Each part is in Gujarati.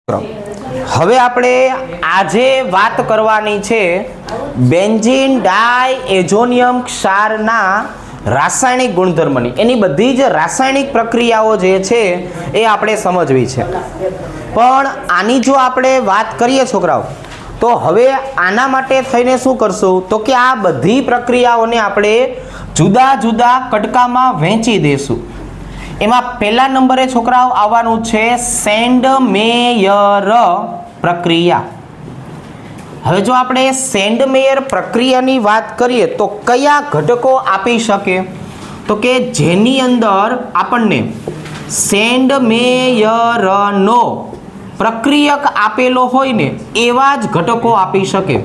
હવે આપણે આજે વાત કરવાની છે બેન્ઝીન ડાયએઝોનિયમ ક્ષારના રાસાયણિક ગુણધર્મની. એની બધી જ રાસાયણિક પ્રક્રિયાઓ જે છે એ આપણે સમજવી છે. પણ આની જો આપણે વાત કરીએ છોકરાઓ, તો હવે આના માટે થઈને શું કરશું, તો કે આ બધી પ્રક્રિયાઓને આપણે જુદા જુદા કટકામાં વહેંચી દેશું. એમાં પહેલા નંબરે છોકરાઓ આવવાનું છે સેન્ડમેયર પ્રક્રિયા. હવે જો આપણે સેન્ડમેયર પ્રક્રિયાની વાત કરીએ તો કયા ઘટકો આપી શકે, તો કે જેની અંદર આપણને સેન્ડમેયરનો પ્રક્રિયક આપેલો હોય ને એવા જ ઘટકો આપી શકે.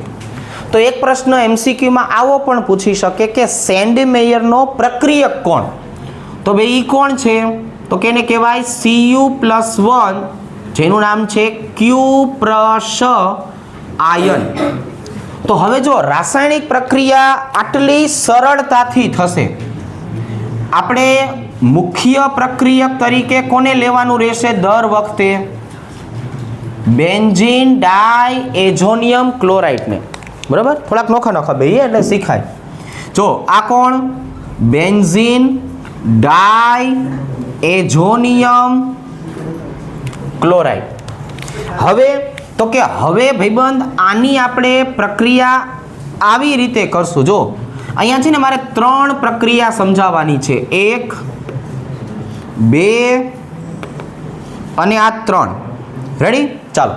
તો એક પ્રશ્ન એમસીક્યુમાં આવો પણ પૂછી શકે કે સેન્ડમેયરનો પ્રક્રિયક કોણ? તો ભાઈ ઈ કોણ છે, તો કે એને કહેવાય Cu+1, જેનું નામ છે ક્યુપ્રસ આયન. તો હવે જો રાસાયણિક પ્રક્રિયા આટલી સરળતાથી થશે, આપણે મુખ્ય પ્રક્રિયક તરીકે કોને લેવાનું રહેશે દર વખતે? બેન્ઝીન ડાયએઝોનિયમ ક્લોરાઇડને. બરાબર, થોડાક નોખા બેહીએ એટલે શીખાય. જો આ કોણ? Benzene diazonium chloride. હવે તો કે હવે ભાઈબંધ આની આપણે પ્રક્રિયા આવી રીતે કરશું. જો અહીંયા છે ને મારે 3 પ્રક્રિયા સમજાવવાની છે, 1 2 અને આ 3. રેડી? ચાલો,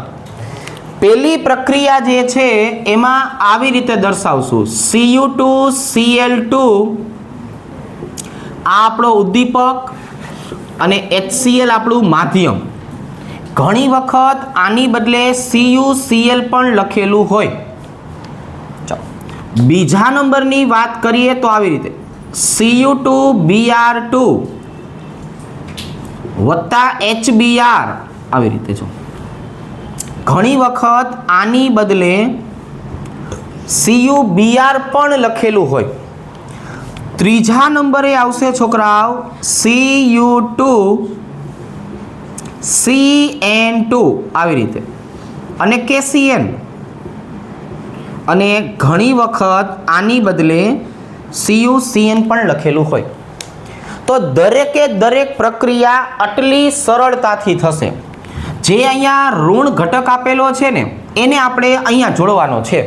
પહેલી પ્રક્રિયા જે છે એમાં આવી રીતે દર્શાવશું. Cu2Cl2 આ આપણો ઉદ્દીપક અને HCl આપણું માધ્યમ. ઘણી વખત આની બદલે CuCl પણ લખેલું હોય. ચાલો, બીજા નંબરની વાત કરીએ તો આવી રીતે Cu2Br2 વત્તા HBr આવી રીતે. જો ઘણી વખત આની બદલે CuBr પણ લખેલું હોય. ત્રીજા નંબરે આવશે છોકરાઓ Cu2Cn2 આવી રીતે અને KCN. અને ઘણી વખત આની બદલે CuCN પણ લખેલું હોય. તો દરેકે દરેક પ્રક્રિયા આટલી સરળતાથી થશે. જે અહીંયા ઋણ ઘટક આપેલો છે ને એને આપણે અહીંયા જોડવાનો છે.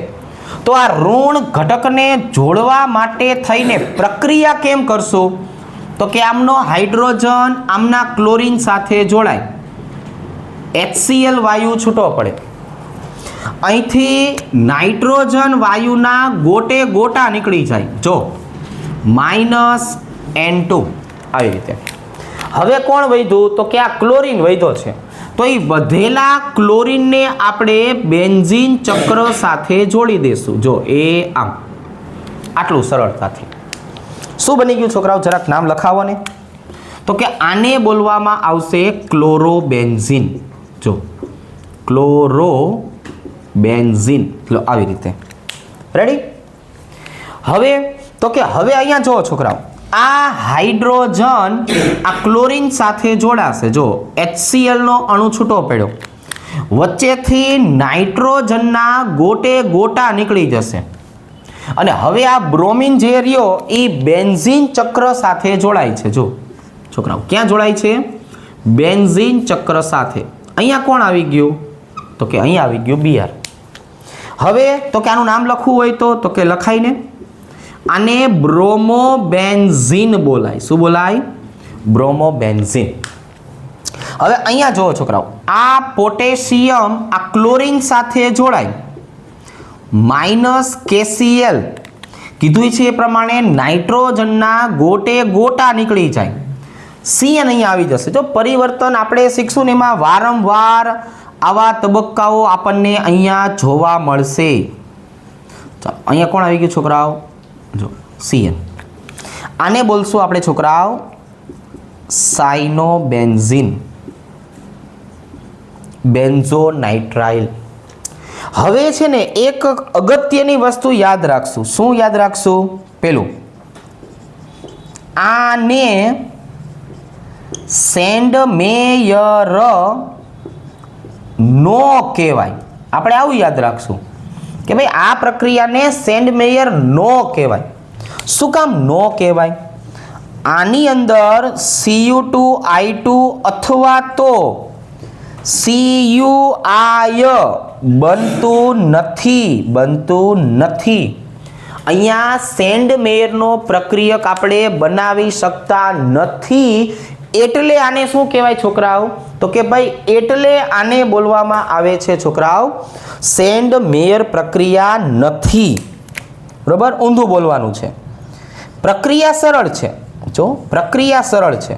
તો આ ઋણ ઘટકને જોડવા માટે થઈને પ્રક્રિયા કેમ કરશું, તો કે આમનો હાઇડ્રોજન આમના ક્લોરીન સાથે જોડાય, HCl વાયુ છૂટો પડે, અહીંથી નાઇટ્રોજન વાયુના ગોટે ગોટા નીકળી જાય. જો -N2 આવી રીતે. હવે કોણ વધ્યું, તો કે આ ક્લોરીન વધ્યો છે. તો એ વધેલા ક્લોરીનને આપણે બેન્ઝીન ચક્ર સાથે જોડી દેશું. જો એ આમ આટલું સરળતાથી. શું બની ગયું છોકરાઓ, જરાક નામ લખાવો ને. તો કે આને બોલવામાં આવશે ક્લોરોબેન્ઝીન. જો ક્લોરોબેન્ઝીન આવી રીતે. રેડી? હવે તો કે હવે અહીંયા જુઓ છોકરાઓ, આ હાઇડ્રોજન આ ક્લોરીન સાથે જોડાશે. જો HCl નો અણુ છૂટો પડ્યો, વચ્ચેથી નાઇટ્રોજનના ગોટે ગોટા નીકળી જશે. અને હવે આ બ્રોમિન જે રહ્યો એ બેન્ઝીન ચક્ર સાથે જોડાય છે. જો છોકરાઓ ક્યાં જોડાય છે? બેન્ઝીન ચક્ર સાથે. અહીંયા કોણ આવી ગયું, તો કે અહીંયા આવી ગયું Br. હવે તો કે આનું નામ લખવું હોય તો કે લખાય ને. આને બ્રોમોબેન્ઝીન બોલાય. શું બોલાય? બ્રોમોબેન્ઝીન. હવે અહીંયા જુઓ છોકરાઓ, આ પોટેશિયમ આ ક્લોરીન સાથે જોડાય, -KCl કીધું છે એ પ્રમાણે નાઇટ્રોજનના ગોટે ગોટા નીકળી જાય, CN અહીંયા આવી જશે. જો પરિવર્તન આપણે શીખશું ને એમાં વારંવાર આવા તબક્કાઓ આપણને અહીંયા જોવા મળશે. ચાલો, અહીંયા કોણ આવી ગયું છોકરાઓ? જો CN. આને બોલશું આપણે છોકરાઓ સાયનોબેન્ઝીન, બેન્ઝોનાઇટ્રાઇલ. હવે છે ને એક અગત્યની વસ્તુ યાદ રાખશું. શું યાદ રાખશું? પેલું, આને સેન્ડમેયર નો કહેવાય. આપણે આવું યાદ રાખશું કે ભાઈ આ પ્રક્રિયાને સેન્ડ મેયર નો કહેવાય. શું કામ નો કહેવાય? આની અંદર Cu2I2 અથવા તો CuI બનતું નથી. અહીંયા સેન્ડ મેયરનો પ્રક્રિયક આપણે બનાવી શકતા નથી. એટલે આને શું કહેવાય છોકરાઓ? તો કે ભાઈ એટલે આને બોલવામાં આવે છે છોકરાઓ સેન્ડ મેયર પ્રક્રિયા નથી. બરોબર, ઊંધું બોલવાનું છે. પ્રક્રિયા સરળ છે. જો પ્રક્રિયા સરળ છે.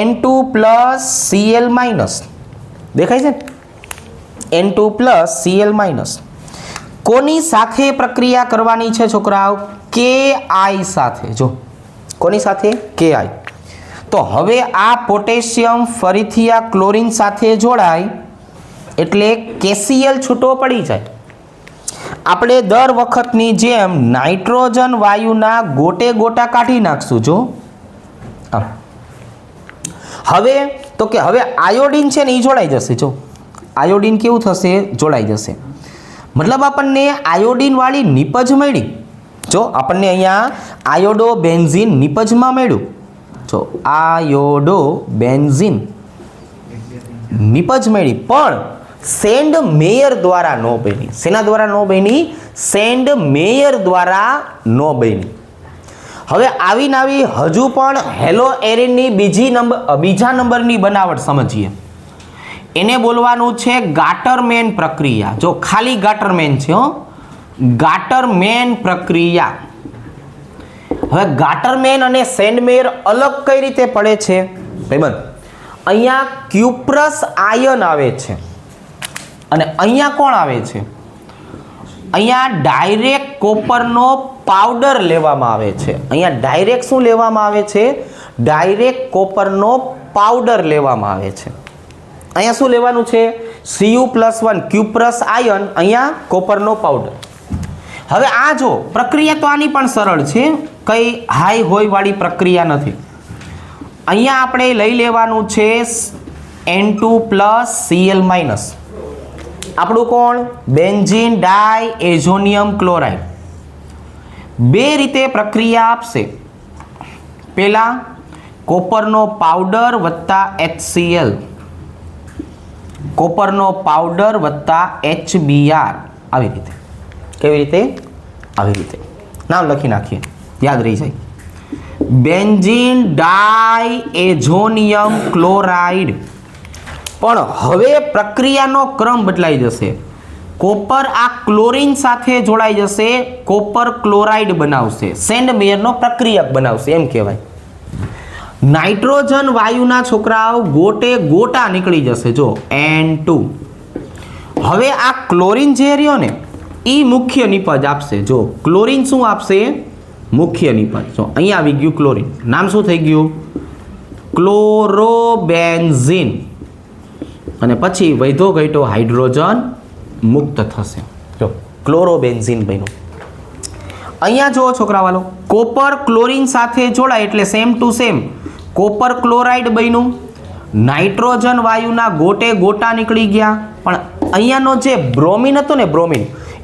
N2 + Cl- દેખાય છે? N2 + Cl-. કોની સાથે પ્રક્રિયા કરવાની છે છોકરાઓ? Ki સાથે. જો કોની સાથે? Ki. તો હવે આ પોટેશિયમ ફરીથી આ ક્લોરીન સાથે જોડાય એટલે KCl છૂટો પડી જાય. આપણે દર વખતની જેમ નાઇટ્રોજન વાયુના ગોટે ગોટા કાઢી નાખશું. જો હવે તો કે હવે આયોડિન છે ને એ જોડાઈ જશે. જો આયોડિન કેવું થશે? જોડાઈ જશે. મતલબ આપણને આયોડિન વાળી નિપજ મળી. જો આપણને અહીંયા આયોડો બેન્ઝીન નિપજમાં મળ્યું. જો આયોડો બેન્ઝીન નિપજ મળી, પણ સેન્ડ મેયર દ્વારા નો બની. શેના દ્વારા નો બની? સેન્ડ મેયર દ્વારા નો બની. હવે આવીને આવી હજુ પણ હેલો એરિનની બીજા નંબરની બનાવટ સમજીએ. એને બોલવાનું છે ગાટરમેન પ્રક્રિયા. જો ખાલી ગાટરમેન છે. ગાટરમેન પ્રક્રિયા. હવે ગાટરમેન અને સેન્ડ મેયર અલગ કઈ રીતે પડે છે ભાઈબંધ? અહીંયા ક્યુપ્રસ આયન આવે છે અને અહીંયા કોણ આવે છે? અહીંયા ડાયરેક્ટ કોપરનો પાવડર લેવામાં આવે છે. અહીંયા ડાયરેક્ટ શું લેવામાં આવે છે? ડાયરેક્ટ કોપરનો પાવડર લેવામાં આવે છે. અહીંયા શું લેવાનું છે? Cu+1 ક્યુપ્રસ આયન, અહીંયા કોપરનો પાવડર. હવે આ જો પ્રક્રિયા તો આની પણ સરળ છે, કઈ હાઈ હોય વાળી પ્રક્રિયા નથી. અહીંયા આપણે લઈ લેવાનું છે N2 + Cl-. આપણું કોણ? Benzene diazonium chloride. બે રીતે પ્રક્રિયા આપશે. પહેલા કોપરનો પાવડર વત્તા HCl, કોપરનો પાવડર વત્તા HBr. આવી રીતે. કેવી રીતે? આવી રીતે. નામ લખી નાખીએ, યાદ રહી જાય. Benzene diazonium chloride. પણ હવે પ્રક્રિયાનો ક્રમ બદલાઈ જશે. કોપર આ ક્લોરીન સાથે જોડાઈ જશે, કોપર ક્લોરાઇડ બનાવશે, સેન્ડ મેયરનો પ્રક્રિયક બનાવશે એમ કહેવાય. નાઇટ્રોજન વાયુના છોકરાઓ ગોટે ગોટા નીકળી જશે. જો N2. હવે આ ક્લોરીન જે રહ્યો ને એ મુખ્ય નિપજ આપશે. જો ક્લોરીન શું આપશે? મુખ્ય નિપજ. જો અહીંયા આવી ગયું ક્લોરીન. નામ શું થઈ ગયું? ક્લોરોબેન્ઝીન. અને પછી વૈધો ઘટ્યો હાઇડ્રોજન મુક્ત થશે. જો ક્લોરોબેન્ઝીન બન્યું. અહીંયા જો છોકરાવાલો કોપર ક્લોરીન સાથે જોડાય એટલે same to same copper chloride બન્યું. નાઇટ્રોજન વાયુના ગોટે ગોટા નીકળી ગયા. પણ અહીંયાનો જે બ્રોમિન હતો ને, બ્રોમિન,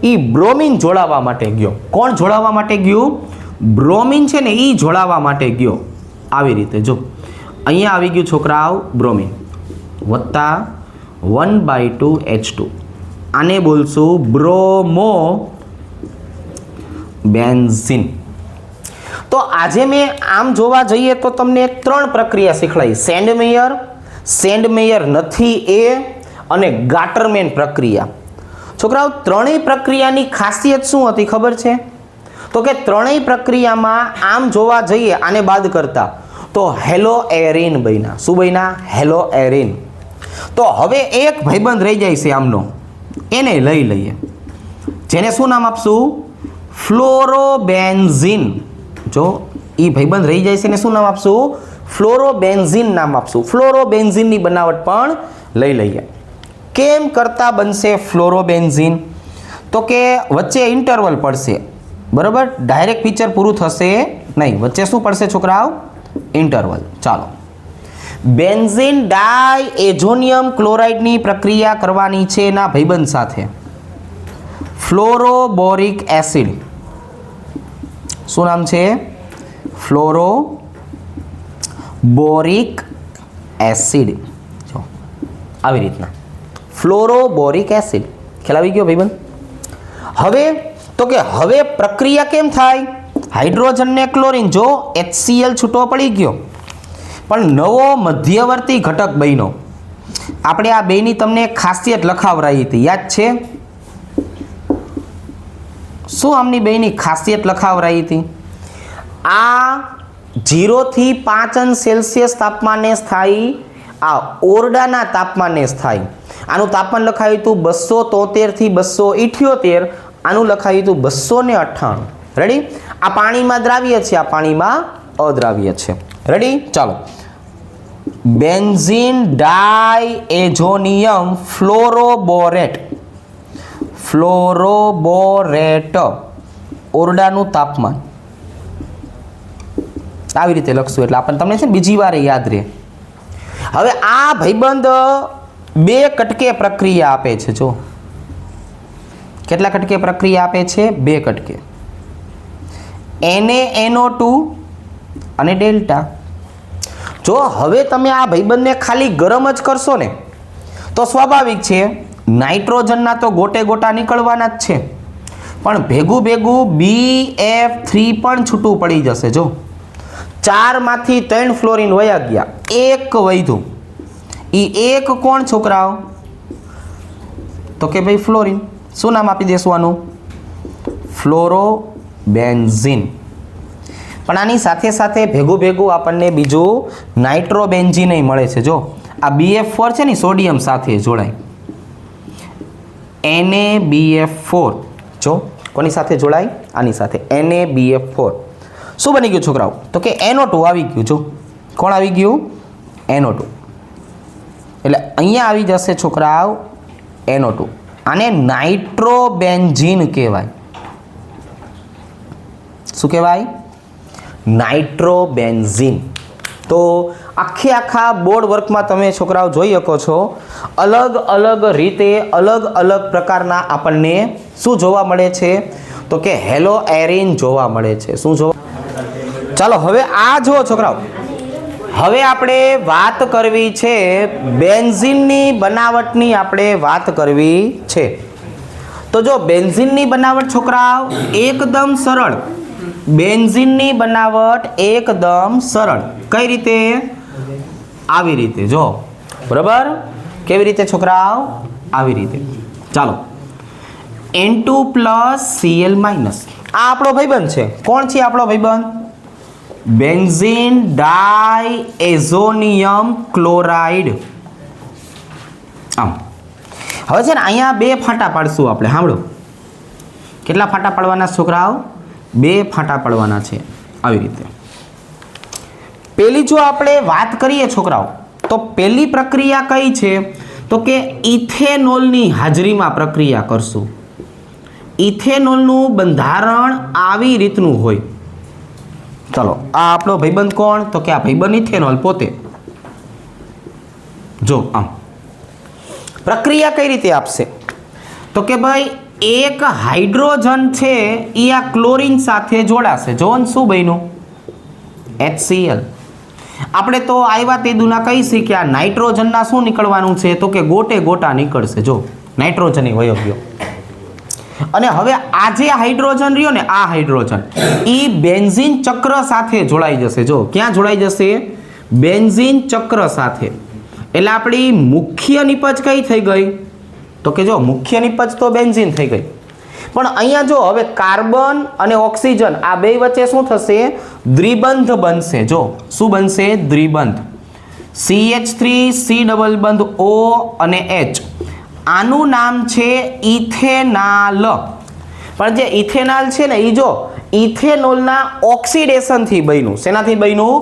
એ બ્રોમિન જોડાવા માટે ગયો. કોણ જોડાવા માટે ગયું? બ્રોમિન છે ને એ જોડાવા માટે ગયો. આવી રીતે જો અહીંયા આવી ગયું છોકરાઓ બ્રોમિન વત્તા 1/2 H2. આને બોલશું બ્રોમો બેન્ઝીન. તો આજે મેં આમ જોવા જઈએ તો તમને 3 પ્રક્રિયા શીખવાડી. સેન્ડ મેયર નથી એ અને ગાટરમેન પ્રક્રિયા. છોકરાઓ ત્રણેય પ્રક્રિયાની ખાસિયત શું હતી ખબર છે? તો કે ત્રણેય પ્રક્રિયામાં આમ જોવા જઈએ આને બાદ કરતા તો હેલો એરિન બન્યા. શું બન્યા? Hello arene. તો હવે એક ભાઈબંધ રહી જાય છે આમનો, એને લઈ લઈએ. જેને શું નામ આપશું? ફ્લોરોબેન્ઝીન. જો એ ભાઈબંધ રહી જાય છે ને શું નામ આપશું? ફ્લોરોબેન્ઝીન નામ આપશું. ફ્લોરોબેન્ઝીનની બનાવટ પણ લઈ લઈએ. કેમ કરતા બનશે ફ્લોરોબેન્ઝીન? તો કે વચ્ચે ઇન્ટરવલ પડશે. બરાબર, ડાયરેક્ટ પિક્ચર પૂરું થશે નહીં. વચ્ચે શું પડશે છોકરાઓ? ઇન્ટરવલ. ચાલો બેન્ઝીન ડાયએઝોનિયમ ક્લોરાઇડની પ્રક્રિયા કરવાની છે એના ભાઈબંધ સાથે ફ્લોરોબોરિક એસિડ. શું નામ છે? ફ્લોરોબોરિક એસિડ. જો આવી રીતના ફ્લોરોબોરિક એસિડ. ખ્યાલ આવી ગયો ભાઈબંધ? હવે તો કે હવે પ્રક્રિયા કેમ થાય? હાઇડ્રોજન ને ક્લોરીન, જો HCl છૂટો પડી ગયો પણ નવો મધ્યવર્તી ઘટક બન્યો. આપણે આ બેની તમને ખાસિયત લખાવરાઈ હતી, યાદ છે? શું આમની બેની ખાસિયત લખાવરાઈ હતી? આ 0 થી 5 અંશ સેલ્સિયસ તાપમાને સ્થાયી, આ ઓરડાના તાપમાને સ્થાયી. આનું તાપમાન લખાયું હતું 273 થી 278, આનું લખાયું હતું 298. રેડી? આ પાણીમાં દ્રાવ્ય છે, આ પાણીમાં અદ્રાવ્ય છે. રેડી? ચાલો. બેન્ઝીન ડાયએઝોનિયમ ફ્લોરોબોરેટ, ફ્લોરોબોરેટ, ઓરડાનું તાપમાન આવી રીતે લખશું એટલે આપણને તમને છે ને બીજી વાર યાદ રહે. હવે આ ભાઈબંધ 2 કટકે પ્રક્રિયા આપે છે. જો કેટલા કટકે પ્રક્રિયા આપે છે? 2 કટકે. NaNO2 અને ડેલ્ટા. જો હવે તમે આ ભાઈબંધને ખાલી ગરમ જ કરશો ને તો સ્વાભાવિક છે નાઇટ્રોજનના તો ગોટે ગોટા નીકળવાના જ છે, પણ ભેગું ભેગું BF3 પણ છૂટું પડી જશે. જો 4 માંથી 3 ફ્લોરિન વયા ગયા, 1 વધ્યું. એ 1 કોણ છોકરાઓ? તો કે ભાઈ ફ્લોરિન. શું નામ આપી દેશું આનું? ફ્લોરોબેન્ઝીન. પણ આની સાથે સાથે ભેગું ભેગું આપણને બીજું નાઇટ્રોબેન્ઝીન મળે છે. જો આ BF4 છે ને સોડિયમ સાથે જોડાય, NaBF4. જો કોની સાથે જોડાય? આની સાથે NaBF4. શું બની ગયું છોકરાઓ? તો કે NO2 આવી ગયું. જો કોણ આવી ગયું? NO2. એટલે અહીંયા આવી જશે છોકરાઓ NO2. આને નાઇટ્રોબેન્ઝીન કહેવાય. શું કહેવાય? નાઇટ્રોબેન્ઝીન. તો આખા બોર્ડ વર્કમાં તમે છોકરાઓ જોઈ શકો છો અલગ અલગ રીતે અલગ અલગ પ્રકારના આપણને શું જોવા મળે છે? તો કે હેલો એરિન જોવા મળે છે. શું જોવા? ચાલો હવે આ જુઓ છોકરાઓ, હવે આપણે વાત કરવી છે બેન્ઝીનની બનાવટની. આપણે વાત કરવી છે તો જો બેન્ઝીનની બનાવટ છોકરાઓ એકદમ સરળ. બેન્ઝીનની બનાવટ એકદમ સરળ. કઈ રીતે? આવી રીતે. જો બરાબર. કેવી રીતે છોકરાઓ? આવી રીતે. ચાલો, N2+Cl-. આ આપણો ભાઈબંધ છે. કોણ છે આપણો ભાઈબંધ? Benzene diazonium chloride. આમ હવે છે ને અહીંયા 2 ફાંટા પાડશું આપણે. સાંભળો, કેટલા ફાંટા પાડવાના છોકરાઓ? 2 ફાંટા પાડવાના છે. આવી રીતે. પહેલી જો આપણે વાત કરીએ છોકરાઓ તો પહેલી પ્રક્રિયા કઈ છે? તો કે ઇથેનોલની હાજરીમાં પ્રક્રિયા કરશું. ઇથેનોલનું બંધારણ આવી રીતનું હોય. ચલો, આ આપણો ભાઈબંધ કોણ? તો કે આ ભાઈબંધ ઇથેનોલ પોતે. જો આમ પ્રક્રિયા કઈ રીતે આપશે? તો કે ભાઈ એક હાઇડ્રોજન છે એ આ ક્લોરીન સાથે જોડાશે. જો શું બન્યું? HCl. આપણે તો આવ્યા તે દુના કહીશી કે આ નાઇટ્રોજનના શું નીકળવાનું છે? તો કે ગોટે ગોટા નીકળશે. જો નાઇટ્રોજન વયો ગયો. અને હવે આ જે હાઇડ્રોજન રહ્યો ને, આ હાઇડ્રોજન એ બેન્ઝીન ચક્ર સાથે જોડાઈ જશે. જો ક્યાં જોડાઈ જશે? બેન્ઝીન ચક્ર સાથે. એટલે આપણી મુખ્ય નિપજ કઈ થઈ ગઈ? તો કે જો મુખ્ય નિપજ તો બેન્ઝીન થઈ ગઈ, પણ અહીંયા જો હવે કાર્બન અને ઓક્સિજન આ બે વચ્ચે શું થશે? દ્વિબંધ બનશે. જો શું બનશે? દ્વિબંધ. CH3 C ડબલ બંધ O અને H. આનું નામ છે ઇથેનાલ. પણ જે ઇથેનાલ છે ને એ જો ઇથેનોલના ઓક્સિડેશનથી બન્યું. શેનાથી બન્યું?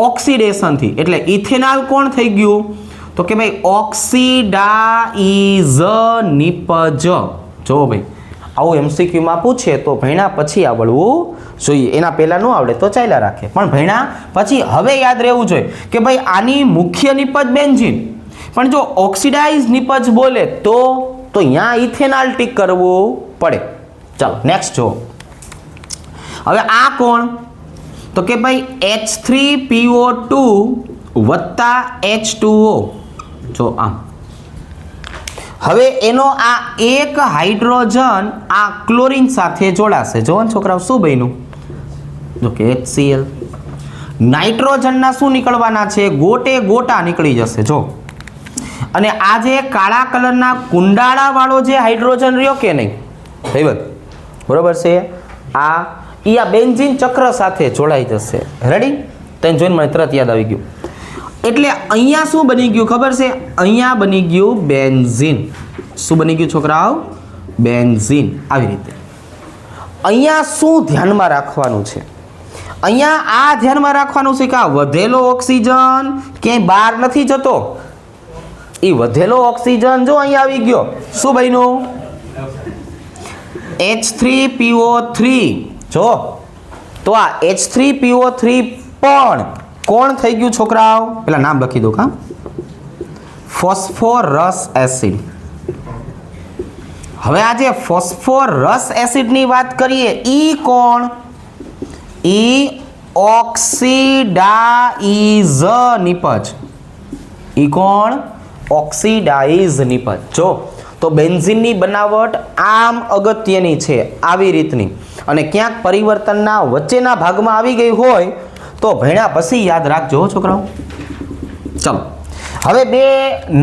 ઓક્સિડેશનથી. એટલે ઇથેનાલ કોણ થઈ ગયું? તો કે ભાઈ ઓક્સિડાઇઝ નિપજ. જો ભાઈ આવું એમસીક્યુમાં પૂછે તો ભણ્યા પછી આવડવું જોઈએ. એના પહેલાં ન આવડે તો ચાલ્યા રાખે, પણ ભણ્યા પછી હવે યાદ રહેવું જોઈએ કે ભાઈ આની મુખ્ય નિપજ બેન્ઝીન, પણ જો ઓક્સિડાઇઝ નિપજ બોલે તો અહીંયા ઇથેનોલ ટીક કરવું પડે. ચાલો નેક્સ્ટ જો. હવે આ કોણ? તો કે ભાઈ H3PO2 વત્તા H2O. જો આમ. હવે એનો આ એક હાઇડ્રોજન આ ક્લોરીન સાથે જોડાશે. જો છોકરાઓ શું બન્યું? જો કે HCl. નાઇટ્રોજનના શું નીકળવાના છે? ગોટે ગોટા નીકળી જશે. જો અને આ જે કાળા કલરના કુંડાળા વાળો જે હાઇડ્રોજન રહ્યો કે નહીં ભાઈબંધ, બરોબર છે, આ બેન્ઝીન ચક્ર સાથે જોડાઈ જશે. રેડી? તને જોઈને મને તરત યાદ આવી ગયું. એટલે અહીંયા શું બની ગયું ખબર છે? અહીંયા બની ગયું બેન્ઝીન. શું બની ગયું છોકરાઓ? બેન્ઝીન. આવી રીતે અહીંયા શું ધ્યાનમાં રાખવાનું છે? અહીંયા આ ધ્યાનમાં રાખવાનું છે કે આ વધેલો ઓક્સિજન ક્યાંય બહાર નથી જતો. એ વધેલો ઓક્સિજન જો અહીંયા આવી ગયો. શું બન્યું? H3PO3. જો તો આ H3PO3 પણ કોણ થઈ ગયું છોકરાઓ? પેલા નામ લખી દો. કા ફોસ્ફોરસ એસિડ. હવે આ જે ફોસ્ફોરસ એસિડની વાત કરીએ, ઈ કોણ? ઈ ઓક્સિડાઇઝ નિપજ. ઈ કોણ? ઓક્સિડાઇઝ નિપજ. જો તો બેન્ઝીનની બનાવટ આમ અગત્યની છે, આવી રીતની, અને ક્યાંક પરિવર્તનના વચ્ચેના ભાગમાં આવી ગઈ હોય તો ભણ્યા પછી યાદ રાખજો છોકરાઓ. ચલો હવે બે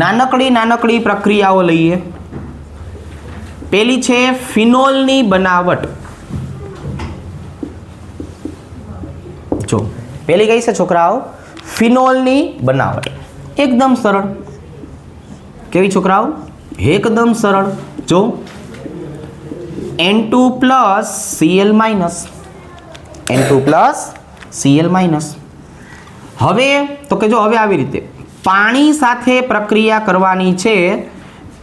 નાનકડી પ્રક્રિયાઓ લઈએ. પેલી છે ફિનોલની બનાવટ. જો પેલી કઈ છે છોકરાઓ? ફિનોલની બનાવટ. એકદમ સરળ. કેવી છોકરાઓ? એકદમ સરળ. જો N2 + Cl-, N2 + Cl-. હવે તો કે જો હવે આવી રીતે પાણી સાથે પ્રક્રિયા કરવાની છે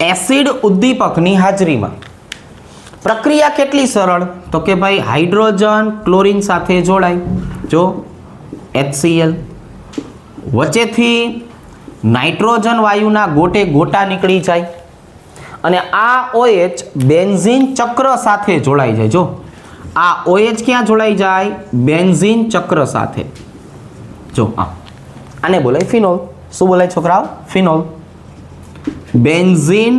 એસિડ ઉદ્દીપકની હાજરીમાં. પ્રક્રિયા કેટલી સરળ? તો કે ભાઈ હાઇડ્રોજન ક્લોરીન સાથે જોડાય. જો HCl, વચ્ચેથી નાઇટ્રોજન વાયુના ગોટે ગોટા નીકળી જાય અને આ OH બેન્ઝીન ચક્ર સાથે જોડાઈ જાય. જો આ OH ક્યાં જોડાઈ જાય? બેન્ઝીન ચક્ર સાથે. જો આને બોલાય ફિનોલ. શું બોલાય છોકરાઓ? ફિનોલ. Benzene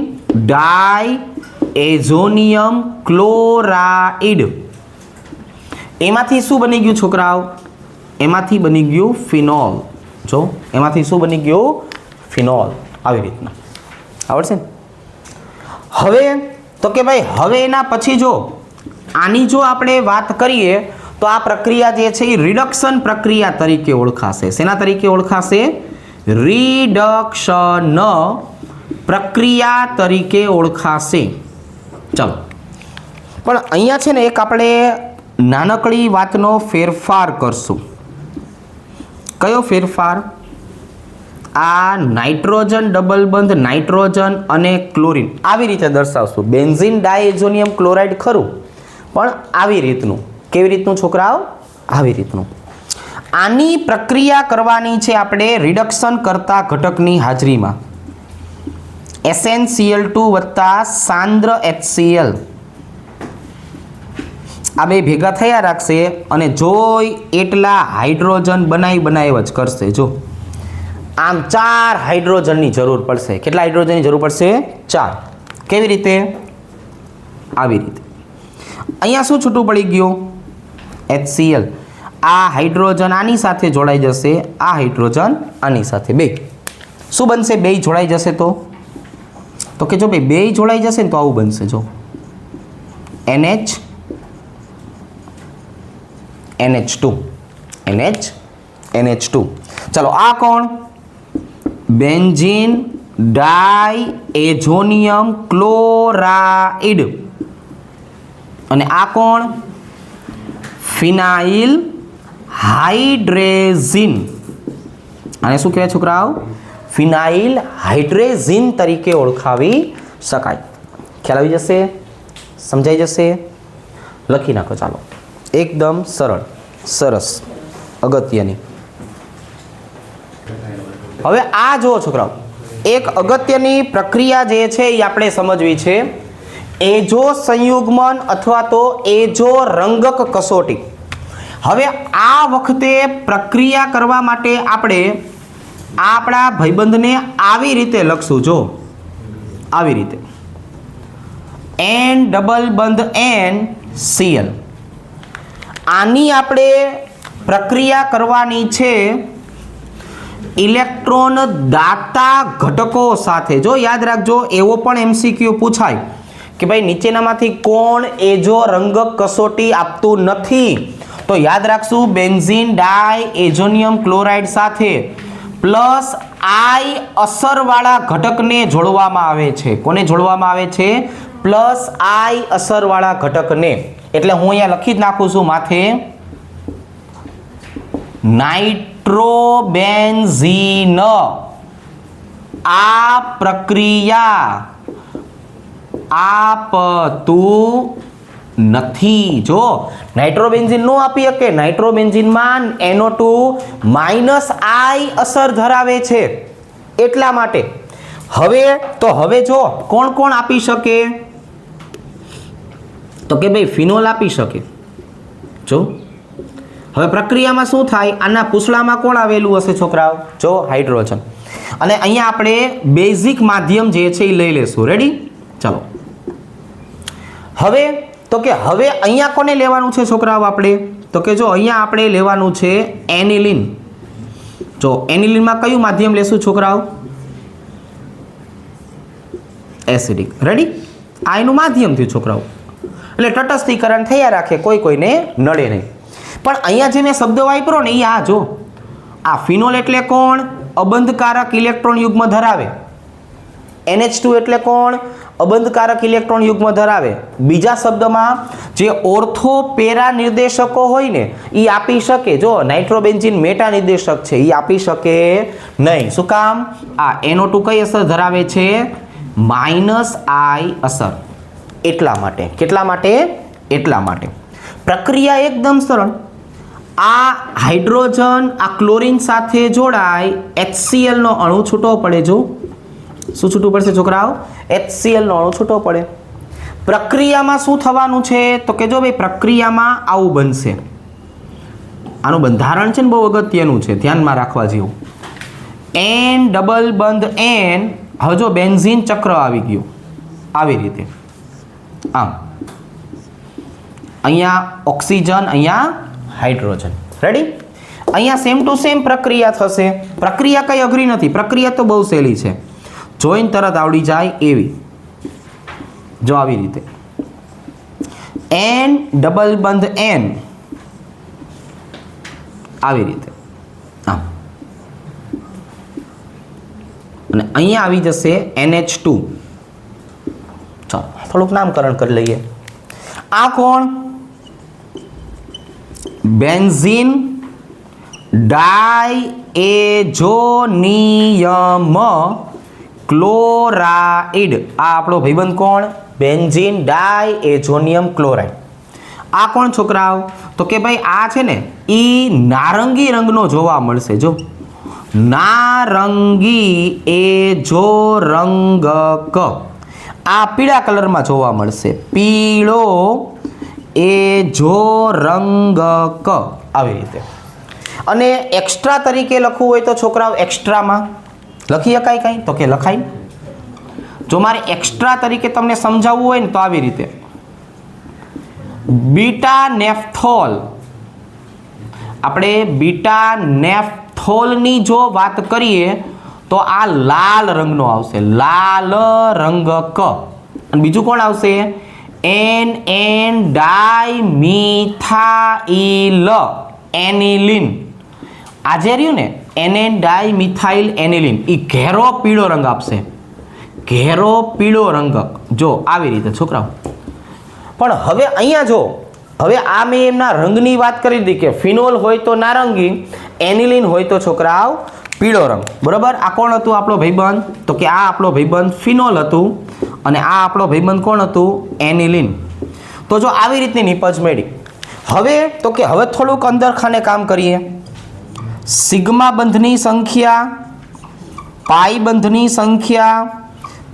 diazonium chloride. એમાંથી શું બની ગયું છોકરાઓ? એમાંથી બની ગયું ફિનોલ. જો એમાંથી શું બની ગયું? ફિનોલ. આવી રીતના આવડશે ને? હવે તો કે ભાઈ હવે એના પછી જો આની જો આપણે વાત કરીએ તો આ પ્રક્રિયા જે છે એ રિડક્શન પ્રક્રિયા તરીકે ઓળખાશે. શેના તરીકે ઓળખાશે? રિડક્શન પ્રક્રિયા તરીકે ઓળખાશે. ચલો પણ અહીંયા છે ને એક આપણે નાનકડી વાતનો ફેરફાર કરશું. કયો ફેરફાર? આ નાઇટ્રોજન ડબલ બંધ નાઇટ્રોજન અને ક્લોરીન આવી રીતે દર્શાવશું. બેન્ઝીન ડાયએઝોનિયમ ક્લોરાઇડ ખરું, પણ આવી રીતનું. કેવી રીતનું છોકરાઓ? આવી રીતનું. આની પ્રક્રિયા કરવાની છે આપણે રિડક્શન કરતા ઘટકની હાજરીમાં. SnCl2 વત્તા સાંદ્ર HCl. આ બે ભેગા થયા રાખશે અને જોઈ એટલા હાઇડ્રોજન બનાવી જ કરશે. જો આમ 4 હાઇડ્રોજનની જરૂર પડશે. કેટલા હાઇડ્રોજનની જરૂર પડશે? 4. કેવી રીતે? આવી રીતે. અહીંયા શું છૂટું પડી ગયું? HCl. આ હાઇડ્રોજન આની સાથે જોડાઈ જશે, આ હાઇડ્રોજન આની સાથે. બે શું બનશે? બે જોડાઈ જશે તો કે જો ભાઈ બે જોડાઈ જશે ને તો આવું બનશે. જો NH2. ચલો આ કોણ? Benzene diazonium chloride. અને આ કોણ? ફિનાઇલ હાઇડ્રેઝિન. આને શું કહેવાય છોકરાઓ? ફિનાઇલ હાઇડ્રેઝિન તરીકે ઓળખાવી શકાય. ખ્યાલ આવી જશે? સમજાઈ જશે? લખી નાખો ચાલો. એકદમ સરળ, સરસ, અગત્યની. હવે આ જુઓ છોકરાઓ, એક અગત્યની પ્રક્રિયા જે છે એ આપણે સમજવી છે. એજો સંયુગ્મન અથવા તો એજો રંગક કસોટી. હવે આ વખતે પ્રક્રિયા કરવા માટે આપણે આપણા ભાઈબંધને આવી રીતે લખશું. જો આવી રીતે N ડબલ બંધ NCl. આની આપણે પ્રક્રિયા કરવાની છે ઇલેક્ટ્રોન દાતા ઘટકો સાથે. જો યાદ રાખજો, એવો પણ MCQ પૂછાય કે ભાઈ નીચેનામાંથી કોણ એજો રંગક કસોટી આપતું નથી? તો યાદ રાખશું બેન્ઝીન ડાય એજોનિયમ ક્લોરાઇડ સાથે પ્લસ I અસરવાળા ઘટકને જોડવામાં આવે છે. કોને જોડવામાં આવે છે? પ્લસ I અસરવાળા ઘટકને. એટલે હું અહીંયા લખી જ નાખું છું માથે નાઇટ્રોબેન્ઝીન. આ પ્રક્રિયા આપતું નથી. જો નાઇટ્રોબેન્ઝીન નો આપી શકે, નાઇટ્રોબેન્ઝીનમાં NO2 માઇનસ I અસર ધરાવે છે એટલા માટે. હવે જો કોણ કોણ આપી શકે? તો કે ભાઈ ફિનોલ આપી શકે. જો હવે પ્રક્રિયામાં શું થાય? આના પૂછડામાં કોણ આવેલું હશે છોકરાઓ? જો હાઇડ્રોજન. અને અહીંયા આપણે બેઝિક માધ્યમ જે છે એ લઈ લેશું. રેડી? ચાલો. હવે અહીંયા કોને લેવાનું છે છોકરાઓ આપણે? તો કે જો અહીંયા આપણે લેવાનું છે એનિલિન. જો એનિલિનમાં કયું માધ્યમ લેશું છોકરાઓ? એસિડિક. રેડી? આ એનું માધ્યમ થયું છોકરાઓ. એટલે તટસ્થીકરણ થયા રાખે, કોઈને નડે નહીં. પણ અહીંયા જે મેં શબ્દ વાપરો ને એ આ જો, આ ફિનોલ એટલે કોણ? અબંધકારક ઇલેક્ટ્રોન યુગ્મ ધરાવે. NH2 એટલે કોણ? અબંધકારક ઇલેક્ટ્રોન યુગ્મ ધરાવે. બીજા શબ્દમાં જે ઓર્થો પેરા નિર્દેશકો હોય ને એ આપી શકે. જો નાઇટ્રોબેન્ઝીન મેટા નિર્દેશક છે, એ આપી શકે નહીં. શું કામ? આ NO2 કઈ અસર ધરાવે છે? માઇનસ I અસર. એટલા માટે. કેટલા માટે? એટલા માટે. પ્રક્રિયા એકદમ સરળ. આ હાઇડ્રોજન આ ક્લોરીન સાથે જોડાય, HCl નો અણુ છૂટો પડે. જો શું છૂટું પડશે છોકરાઓ? HCl નો અણુ છૂટો પડે. પ્રક્રિયામાં શું થવાનું છે? તો કે જો ભાઈ પ્રક્રિયામાં આવું બનશે. આનું બંધારણ છે ને બહુ અગત્યનું છે, ધ્યાનમાં રાખવા જેવું. N ડબલ બંધ N. હવે જો બેન્ઝીન ચક્ર આવી ગયું આવી રીતે. આમ અહીંયા ઓક્સિજન, અહીંયા હાઇડ્રોજન. રેડી? અહીંયા સેમ ટુ સેમ પ્રક્રિયા થશે. પ્રક્રિયા કઈ અઘરી નથી, પ્રક્રિયા તો બહુ સહેલી છે, જોઈને તરત આવડી જાય એવી. જો આવી રીતે N ડબલ બંધ N આવી રીતે. આમ અને અહીંયા આવી જશે NH2. ચાલો થોડુંક નામકરણ કરી લઈએ. આ કોણ? Benzene diazonium chloride. આ આપણો ભાઈબંધ કોણ? Benzene diazonium chloride. આ કોણ છોકરાઓ? તો કે ભાઈ આ છે ને ઈ નારંગી રંગનો જોવા મળશે. જો નારંગી એજો રંગક. આ પીળા કલરમાં જોવા મળશે. પીળો એજો રંગક આવી રીતે. અને એક્સ્ટ્રા તરીકે લખવું હોય તો છોકરાઓ એક્સ્ટ્રામાં લખી શકાય કાંઈ? તો કે લખાય. જો મારે એક્સ્ટ્રા તરીકે તમને સમજાવવું હોય ને તો આવી રીતે બીટા નેફથોલ. આપણે બીટા નેફથોલની જો વાત કરીએ તો આ લાલ રંગનો આવશે, લાલ રંગક. અને બીજું કોણ આવશે? NN dimethyl aniline. આ જે રહ્યું ને NN ડાયમિથાઇલ એનિલિન, એ ઘેરો પીળો રંગ આપશે. ઘેરો પીળો રંગ. જો આવી રીતે છોકરાઓ. પણ હવે અહીંયા જો, હવે આ મેં એમના રંગની વાત કરી દીધી કે ફિનોલ હોય તો નારંગી, એનિલિન હોય તો છોકરાઓ પીળો રંગ. બરોબર? આ કોણ હતું આપણો ભાઈબંધ? તો કે આ આપણો ભાઈબંધ ફિનોલ હતું અને આ આપણો ભાઈબંધ કોણ હતું? એનિલિન. તો જો આવી રીતની નિપજ મળી. હવે તો કે હવે થોડુંક અંદર ખાને કામ કરીએ. સિગ્મા બંધની સંખ્યા, પાઈ બંધની સંખ્યા,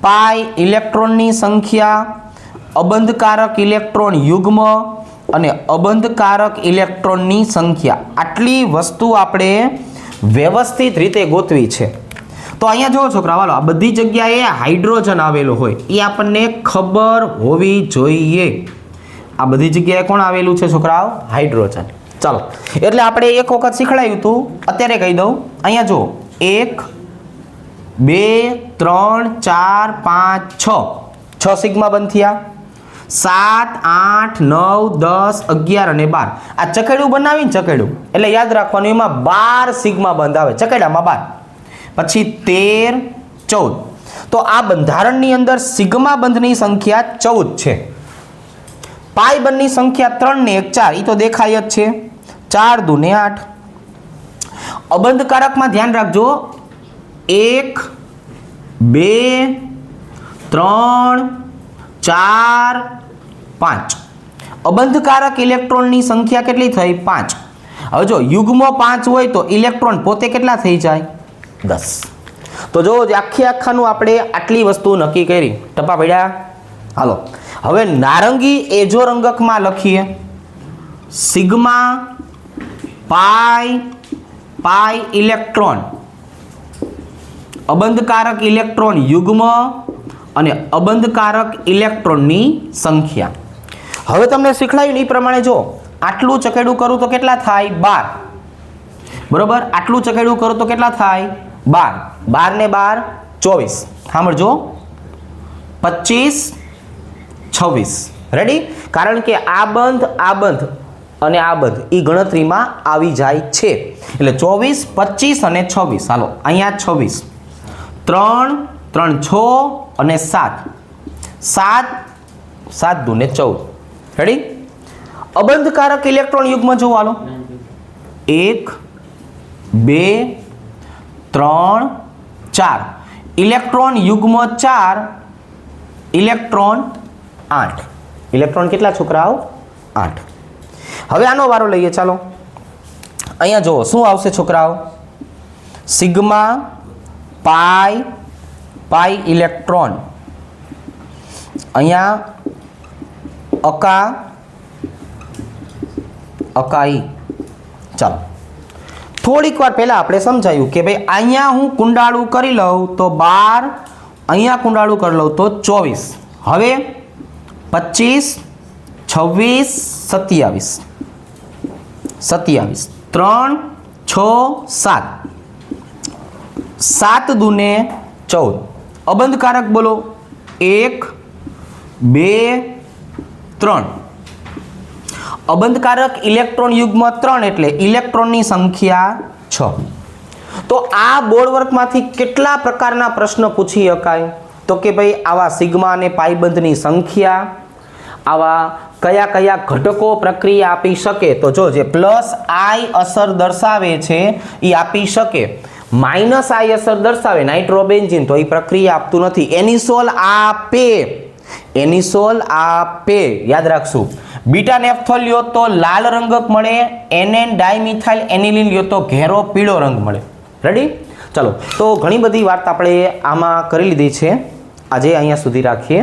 પાઈ ઇલેક્ટ્રોનની સંખ્યા, અબંધકારક ઇલેક્ટ્રોન યુગ્મ અને અબંધકારક ઇલેક્ટ્રોનની સંખ્યા, આટલી વસ્તુ આપણે વ્યવસ્થિત રીતે ગોતવી છે. તો અહીંયા જો છોકરા વાલો આ બધી જગ્યાએ હાઇડ્રોજન આવેલું હોય એ આપણને ખબર હોવી જોઈએ. આ બધી જગ્યાએ કોણ આવેલું છે છોકરાઓ? હાઇડ્રોજન. ચાલો એટલે આપણે એક વખત શીખડાયું હતું, અત્યારે કહી દઉં. અહીંયા જો 1 2 3 4 5 6 6 સિગ્મા બંધ થયા. 7 8 9 10 11 અને 12 આ ચકેડું બનાવીને ચકેડું એટલે યાદ રાખવાનું એમાં 12 સિગ્મા બંધ આવે ચકેડામાં 12. પછી 13 14. તો આ બંધારણની અંદર સિગ્મા બંધની સંખ્યા 14 છે. પાઈ બંધની સંખ્યા 3 ને 1 4 એ તો દેખાય જ છે. 4 2 ને 8. અબંધકારકમાં ધ્યાન રાખજો 1 2 3 4 5. અબંધકારક ઇલેક્ટ્રોનની સંખ્યા કેટલી થઈ? 5. હવે જો યુગ્મ 5 હોય તો ઇલેક્ટ્રોન પોતે કેટલા થઈ જાય? 10. તો જો આખાનું આપણે આટલી વસ્તુ નક્કી કરી. ટપા પડ્યા? હાલો હવે નારંગી એજો રંગકમાં લખીએ. સિગ્મા પાઈ પાઈ ઇલેક્ટ્રોન, અબંધકારક ઇલેક્ટ્રોન યુગ્મ અને અબંધકારક ઇલેક્ટ્રોનની સંખ્યા. હવે તમને શીખડાયું એ પ્રમાણે જો આટલું ચકેડું કરું તો કેટલા થાય? 12. બરોબર, આટલું ચકેડું કરું તો કેટલા થાય? 12. 12 ને 12 24. સાંભળજો 25 26. રેડી? કારણ કે આ બંધ અને આ બંધ એ ગણતરીમાં આવી જાય છે. એટલે 24 25 અને 26. હાલો અહીંયા 26 3 3 6 અને 7 7 7 2 ને 14. રેડી? અબંધકારક ઇલેક્ટ્રોન યુગ્મ જોવો. હાલો 1 2 3 4. ઇલેક્ટ્રોન યુગ્મ 4, ઇલેક્ટ્રોન 8. ઇલેક્ટ્રોન કેટલા છોકરાઓ? 8. હવે આનો વારો લઈએ. ચાલો અહીંયા જુઓ શું આવશે છોકરાઓ? સિગ્મા પાઈ પાઈ ઇલેક્ટ્રોન, અહીંયા અકાઈ. ચાલો થોડીક વાર પહેલા આપણે સમજાયું કે ભાઈ અહીંયા હું કુંડાળું કરી લઉં તો 12, અહીંયા કુંડાળું કરી લઉં તો 24. હવે 25 26 27 3 6 7 7 2 ને 14. અબંધકારક બોલો 1 2 3. અબંધકારક ઇલેક્ટ્રોન યુગ્મ 3 એટલે ઇલેક્ટ્રોનની સંખ્યા 6. તો આ બોર્ડ વર્કમાંથી કેટલા પ્રકારના પ્રશ્ન પૂછી શકાય? તો કે ભાઈ આવા સિગ્મા અને પાઈ બંધની સંખ્યા, આવા કયા કયા ઘટકો પ્રક્રિયા આપી શકે? તો જો જે પ્લસ આઈ અસર દર્શાવે છે એ આપી શકે, માઇનસ આઈ અસર દર્શાવે નાઇટ્રોબેન્ઝીન તો એ પ્રક્રિયા આપતું નથી. એનિસોલ આપે યાદ રાખશું. બીટા નેપ્થોલ લ્યો તો લાલ રંગક મળે, એનએન ડાયમિથાઇલ એનિલિન લ્યો તો ઘેરો પીળો રંગ મળે. રેડી? ચલો તો ઘણી બધી વાત આપણે આમાં કરી લીધી છે. આજે અહીંયા સુધી રાખીએ.